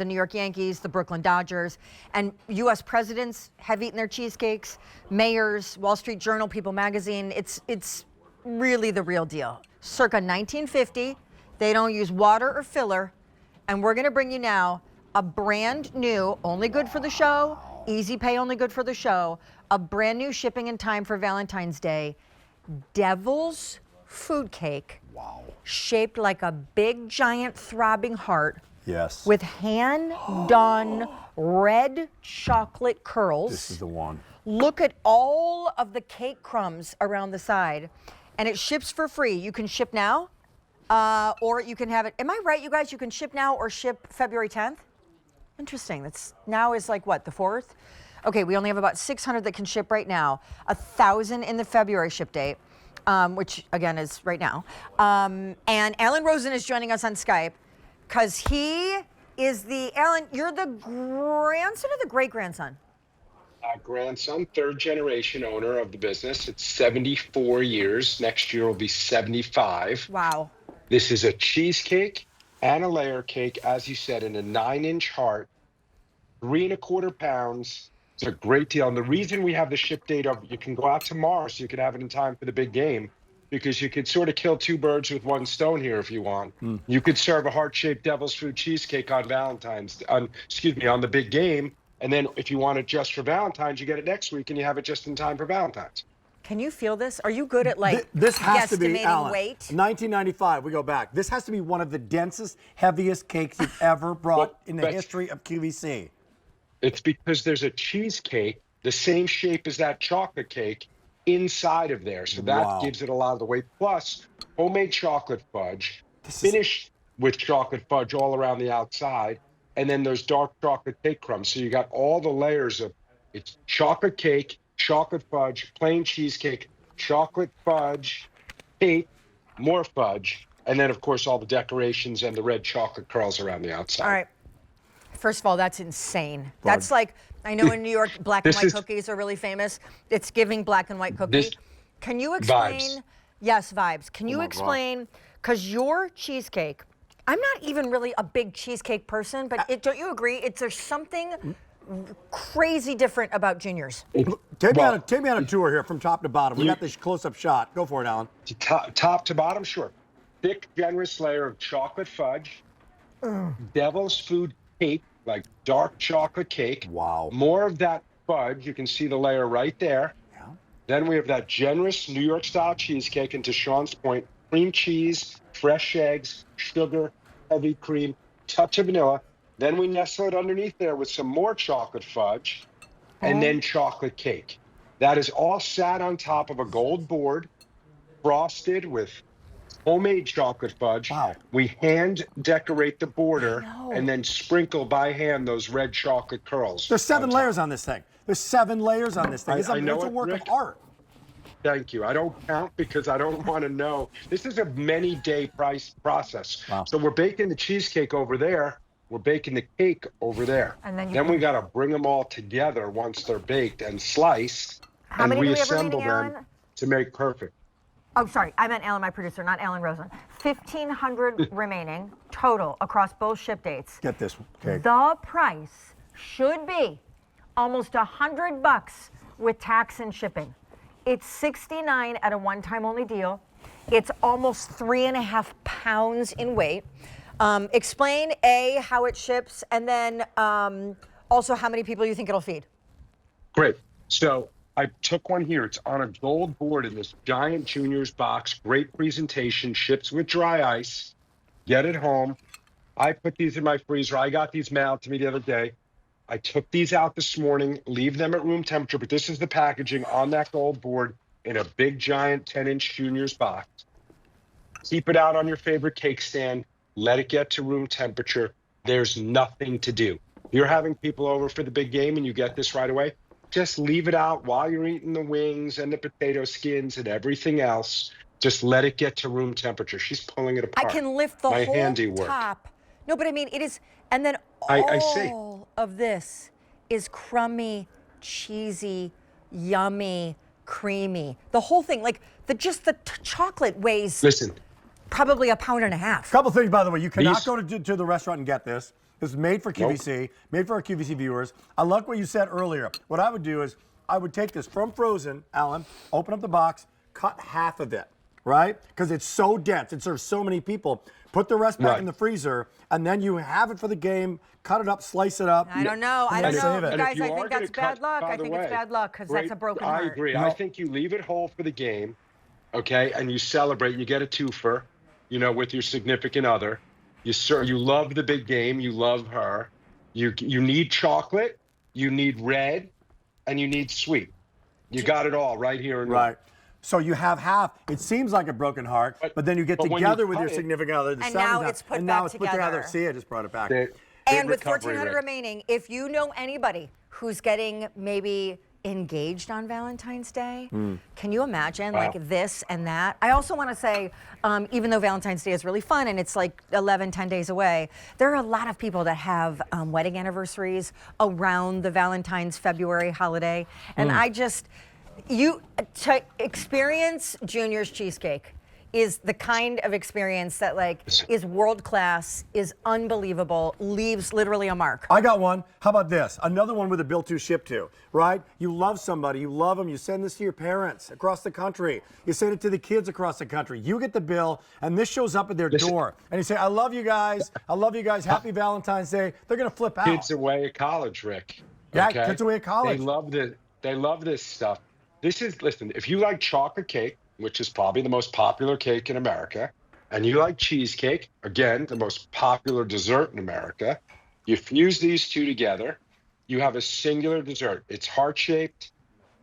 the New York Yankees, the Brooklyn Dodgers, and U.S. presidents have eaten their cheesecakes, mayors, Wall Street Journal, People Magazine. It's really the real deal. Circa 1950, they don't use water or filler, and we're gonna bring you now a brand new, only good for the show, easy pay, only good for the show, a brand new shipping in time for Valentine's Day, Devil's Food Cake. Wow. Shaped like a big, giant, throbbing heart. Yes. With hand-done red chocolate curls. This is the one. Look at all of the cake crumbs around the side. And it ships for free. You can ship now, or you can have it. Am I right, you guys? You can ship now or ship February 10th? Interesting. That's now is like what, the 4th? Okay, we only have about 600 that can ship right now. 1,000 in the February ship date. Which again is right now. And Alan Rosen is joining us on Skype because he is Alan, you're the grandson or the great-grandson? Grandson, third generation owner of the business. It's 74 years. Next year will be 75. Wow. This is a cheesecake and a layer cake, as you said, in a 9-inch heart, 3¼ pounds. It's a great deal. And the reason we have the ship date of you can go out tomorrow so you can have it in time for the big game, because you could sort of kill 2 birds with 1 stone here if you want. You could serve a heart-shaped Devil's Food cheesecake on the big game. And then if you want it just for Valentine's, you get it next week and you have it just in time for Valentine's. Can you feel this? Are you good at like this has to be, guesstimating Alan, weight? 1995, we go back. This has to be one of the densest, heaviest cakes you've ever brought in the history of QVC. It's because there's a cheesecake the same shape as that chocolate cake inside of there. So that gives it a lot of the weight. Plus, homemade chocolate fudge, finished with chocolate fudge all around the outside, and then those dark chocolate cake crumbs. So you got all the layers of it's chocolate cake, chocolate fudge, plain cheesecake, chocolate fudge, cake, more fudge, and then, of course, all the decorations and the red chocolate curls around the outside. All right. First of all, that's insane. That's like, I know in New York, black and white cookies are really famous. It's giving black and white cookie. Can you explain? Vibes. Yes, vibes. Can you explain, because your cheesecake, I'm not even really a big cheesecake person, but don't you agree? There's something crazy different about Junior's. Take me on a tour here from top to bottom. We got this close-up shot. Go for it, Alan. Top to bottom, sure. Thick, generous layer of chocolate fudge, Devil's Food cake, like dark chocolate cake. Wow. More of that fudge. You can see the layer right there. Yeah. Then we have that generous New York style cheesecake, and to Sean's point, cream cheese, fresh eggs, sugar, heavy cream, touch of vanilla. Then we nestle it underneath there with some more chocolate fudge and then chocolate cake. That is all sat on top of a gold board, frosted with homemade chocolate fudge. Wow. We hand decorate the border and then sprinkle by hand those red chocolate curls. There's 7 layers on this thing. There's 7 layers on this thing. It's a work of art. Thank you. I don't count because I don't want to know. This is a many-day process. Wow. So we're baking the cheesecake over there. We're baking the cake over there. And then we got to bring them all together once they're baked and sliced and reassemble them to make perfect. Oh, sorry. I meant Alan, my producer, not Alan Rosen. 1,500 remaining total across both ship dates. Get this cake. The price should be almost $100 with tax and shipping. It's $69 at a one-time only deal. It's almost 3½ pounds in weight. Explain, A, how it ships, and then also how many people you think it'll feed. Great. So I took one here. It's on a gold board in this giant Junior's box. Great presentation. Ships with dry ice. Get it home. I put these in my freezer. I got these mailed to me the other day. I took these out this morning, leave them at room temperature, but this is the packaging on that gold board in a big, giant 10-inch Junior's box. Keep it out on your favorite cake stand. Let it get to room temperature. There's nothing to do. You're having people over for the big game and you get this right away. Just leave it out while you're eating the wings and the potato skins and everything else. Just let it get to room temperature. She's pulling it apart. I can lift the My whole handiwork. top. No, but I mean, it is, and then I see. all of this is crummy, cheesy, yummy, creamy. The whole thing, like the chocolate weighs Listen, probably 1.5 pounds. Couple things, by the way. You cannot go to the restaurant and get this. This is made for QVC, made for our QVC viewers. I like what you said earlier. What I would do is I would take this from frozen, Alan, open up the box, cut half of it, right? Because it's so dense. It serves so many people. Put the rest back in the freezer, and then you have it for the game. Cut it up, slice it up. I don't know. I don't know. Save it. You guys, you I are think gonna that's bad cut, luck. by I the think it's way, bad luck because that's a broken I heart. agree. No. I think you leave it whole for the game, okay, and you celebrate. You get a twofer, with your significant other. You love the big game. You love her. You need chocolate. You need red, and you need sweet. You got it all right here and right. So you have half. It seems like a broken heart, but then you get together with your significant other. And now it's put back together. See, I just brought it back. And with 1,400 remaining, if you know anybody who's getting maybe engaged on Valentine's Day, can you imagine like this and that? I also want to say, even though Valentine's Day is really fun and it's like 11, 10 days away, there are a lot of people that have wedding anniversaries around the Valentine's February holiday. And to experience Junior's Cheesecake is the kind of experience that is world class, is unbelievable, leaves literally a mark. I got one. How about this? Another one with a bill to ship to, right? You love somebody, you love them, you send this to your parents across the country. You send it to the kids across the country. You get the bill, and this shows up at their door. And you say, I love you guys. I love you guys. Happy Valentine's Day. They're going to flip out. Kids away at college, Rick. Yeah, okay? kids away at college. They love this stuff. Listen, if you like chocolate cake, which is probably the most popular cake in America, and you like cheesecake, again, the most popular dessert in America, you fuse these two together, you have a singular dessert. It's heart-shaped,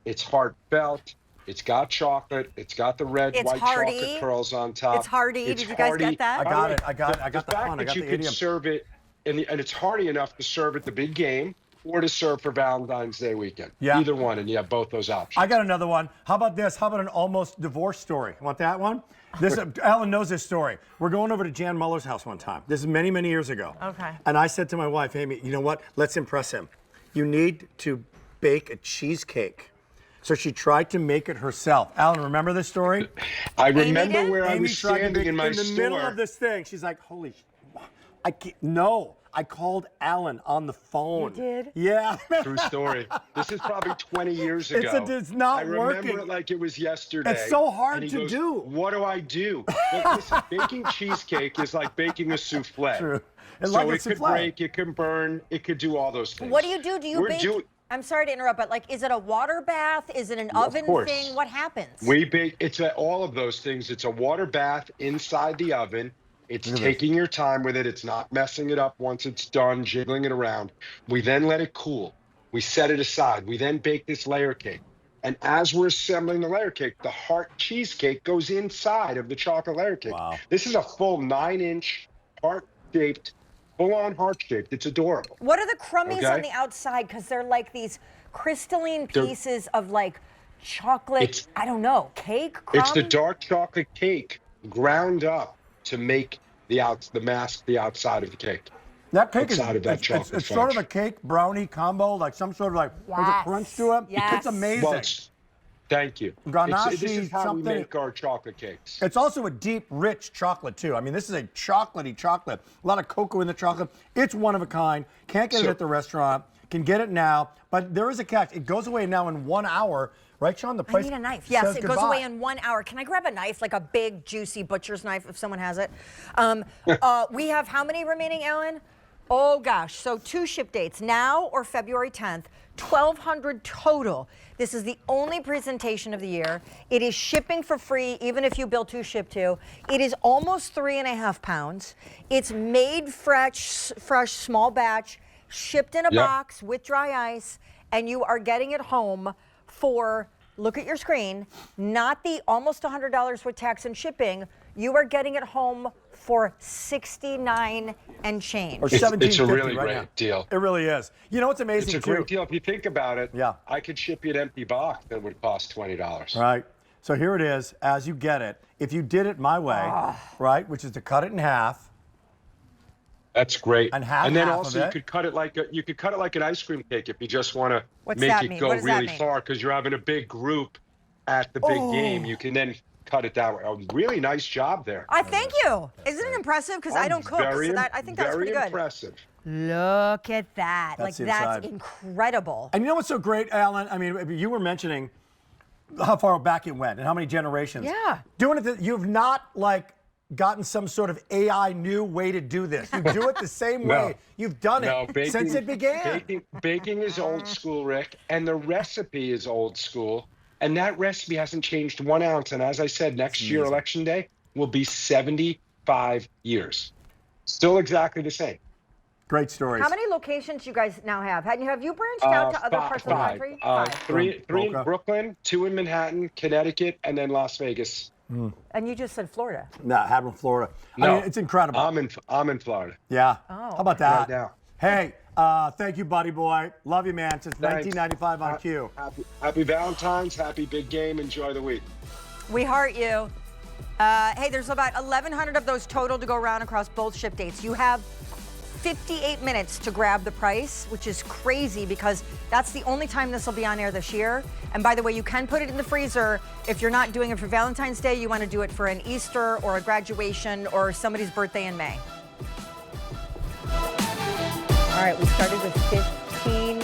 it's heartfelt, it's got chocolate, it's got the red, white chocolate pearls on top. It's hearty. Did you guys get that? I got it. I got the fact fun. I that got you the could idiom. serve it, and it's hearty enough to serve at the big game, or to serve for Valentine's Day weekend. Yeah. Either one, and you have both those options. I got another one. How about this? How about an almost divorce story? Want that one? This Alan knows this story. We're going over to Jan Muller's house one time. This is many, many years ago. Okay. And I said to my wife, Amy, you know what? Let's impress him. You need to bake a cheesecake. So she tried to make it herself. Alan, remember this story? I remember did? where I Amy was tried to standing make in my in the store. middle of this thing. She's like, holy, I can't, no. I called Alan on the phone. You did? Yeah. True story. This is probably 20 years ago. It's not I remember working. it like it was yesterday. It's so hard and he to goes, do. What do I do? Look, listen, baking cheesecake is like baking a souffle. True. It's So like a it could souffle. break, it can burn, it could do all those things. What do you do? Do you We're bake? doing- I'm sorry to interrupt, but is it a water bath? Is it an oven course. thing? What happens? We bake, all of those things. It's a water bath inside the oven. It's taking your time with it. It's not messing it up once it's done, jiggling it around. We then let it cool. We set it aside. We then bake this layer cake. And as we're assembling the layer cake, the heart cheesecake goes inside of the chocolate layer cake. Wow. This is a full 9-inch heart-shaped, full-on heart-shaped. It's adorable. What are the crummies Okay. on the outside? Because they're like these crystalline pieces of chocolate, I don't know, cake, crumb? It's the dark chocolate cake ground up to make the outside of the cake. That cake is Inside of that chocolate it's sort of fudge. a cake brownie combo, like some sort of there's a crunch to it. Yes. It's amazing. Well, thank you. Ganache, This is how something. we make our chocolate cakes. It's also a deep, rich chocolate too. I mean, this is a chocolatey chocolate. A lot of cocoa in the chocolate. It's one of a kind. Can't get it at the restaurant. Can get it now, but there is a catch. It goes away now in 1 hour. Right, Sean? The I price need a knife. Yes, says it goes goodbye. away in 1 hour. Can I grab a knife, like a big, juicy butcher's knife, if someone has it? We have how many remaining, Ellen? Oh, gosh. So 2 ship dates, now or February 10th. 1,200 total. This is the only presentation of the year. It is shipping for free, even if you bill 2 ship to. It is almost 3.5 pounds. It's made fresh, small batch, shipped in a box with dry ice, and you are getting it home for, look at your screen, not the almost $100 with tax and shipping. You are getting it home for $69 and change. Or $17.50 It's a really right great now. deal. It really is. You know what's amazing It's a too? great deal. If you think about it, Yeah. I could ship you an empty box that would cost $20. Right. So here it is, as you get it. If you did it my way, right, which is to cut it in half. That's great. And half then of also it. you could cut it like an ice cream cake if you just want to What's make that it mean? go What does that really mean? far because you're having a big group at the big game. You can then cut it that way. A really nice job there. I thank you. Isn't it impressive? Because I don't cook, so I think that was pretty good. Very impressive. Look at that. That's Like, that's inside. incredible. And you know what's so great, Alan? I mean, you were mentioning how far back it went and how many generations. Yeah. Doing it, you've not like gotten some sort of AI new way to do this. You do it the same No. way. You've done it No, since it began. Baking is old school, Rick, and the recipe is old school. And that recipe hasn't changed 1 ounce. And as I said, next year, Election Day, will be 75 years. Still exactly the same. Great stories. How many locations you guys now have? Have you branched out to other parts of the country? Three in Boca. Brooklyn, 2 in Manhattan, Connecticut, and then Las Vegas. And you just said Florida. Nah, having Florida. No, I mean, it's incredible. I'm in Florida. Yeah. Oh. How about that? Right now. Hey, thank you, buddy boy. Love you, man. Since Thanks. 1995 on Q. Happy Valentine's. Happy big game. Enjoy the week. We heart you. Hey, there's about 1,100 of those total to go around across both ship dates. You have 58 minutes to grab the price, which is crazy because that's the only time this will be on air this year. And by the way, you can put it in the freezer if you're not doing it for Valentine's Day. You want to do it for an Easter or a graduation or somebody's birthday in May. All right, we started with 15